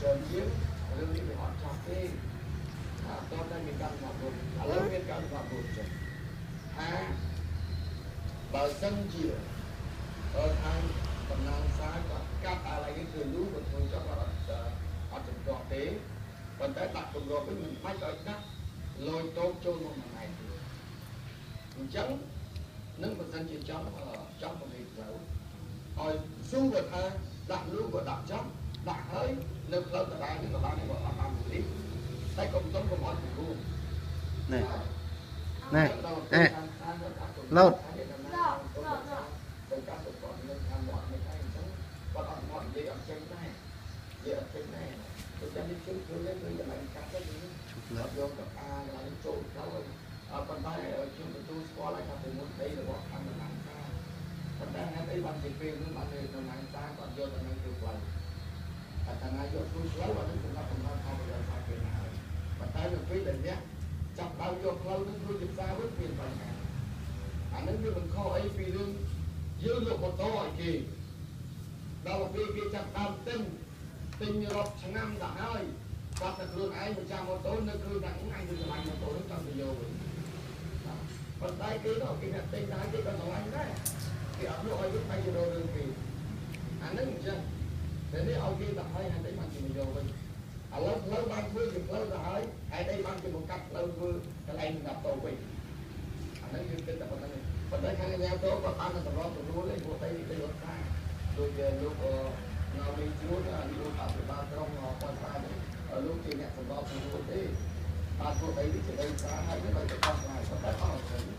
tròn chiếm lương đi phải họ chọc đi cho nên mình cần học được lớp viên cần học đượcបើសិនជាខាងតំណាងសាគាត់កាត់อะไรនេះគឺលូគាត់ធ្វើចុះគាត់អត់ចំទាស់ទេប៉ុន្តែដាក់គម្របវិញមិនបាច់ឲ្យដាក់លយតូបចូលមកមួយថ្ងៃទៀតអញ្ចឹងនឹងបើសិនជាចង់ពង្រីកផ្លូវឲ្យស៊ូគាត់ថាដាក់លូគាត់ដាក់ចំដាក់ហើយនៅផ្លូវកណ្ដាលនេះក៏បានដែរគាត់អត់បានពង្រីកតែកុំទុំកុំអត់ពង្រួមនេះឡូតទៅការទៅគាត់នឹងខាងមាត់នេះឯងអញ្ចឹងគាត់អត់មាត់និយាយអត់ចេញដែរនិយាយអត់ចេញដែរទៅចាំនេះជួយខ្លួននេះគឺកន្លែងកាត់ទៅយកទៅកន្លែងចូលទៅប៉ុន្តែខ្ញុំទទួលស្គាល់ហើយថាពីមុនដីរបស់ខាងតំណាងការប៉ុន្តែហេតុអីបានជាពេលនោះបានតំណាងការគាត់យកទៅនឹងទៅផ្លូវតែតាណាយកខ្លួនផ្លូវអានេះសម្រាប់ផលប្រយោជន៍សាធារណៈហើយប៉ុន្តែនៅពេលដែលអ្នកចាប់ដើមយកផ្លូវនឹងធ្វើជាផ្សារវិញមានបញ្ហាអានឹងវាមិនខុសអីពីរឿងយើងយកម៉ូតូឲ្យគេដល់ពេលគេចាប់ដើមទិញរាប់ឆ្នាំទៅហើយគាត់តែខ្លួនឯងម្ចាស់ម៉ូតូនៅគឺថាអញទៅឆ្លាញ់ម៉ូតូនឹងចង់ទៅយកវិញប៉ុន្តែគេទៅគេអ្នកទិញដែរគេក៏ឆ្លាញ់ដែរគេអត់យកឲ្យយើងតែយករឿងគេអានឹងអញ្ចឹងតែនេះឲ្យគេទៅហើយហើយបានគេយកវិញឥឡូវផ្លូវបានធ្វើជាផ្លូវទៅហើយហើយđâyបានគេបង្កាត់ផ្លូវធ្វើកន្លែងសម្រាប់តូវិញអានឹងយើងគិតតែប៉ុណ្្នឹងប៉ុន្តែខាងអាជ្ញាធរក៏បានសម្របសម្រួលឯពួកដីដីរដ្ឋការដូចលោកនៅមានជួនលោកអភិបាលក្រុងគាត់ថាលោកជាអ្នកសម្របសម្រួលទេបាទពួកដីនេះជាដីការហើយមិនទៅបោះឆ្នោតប៉ុន្តែអត់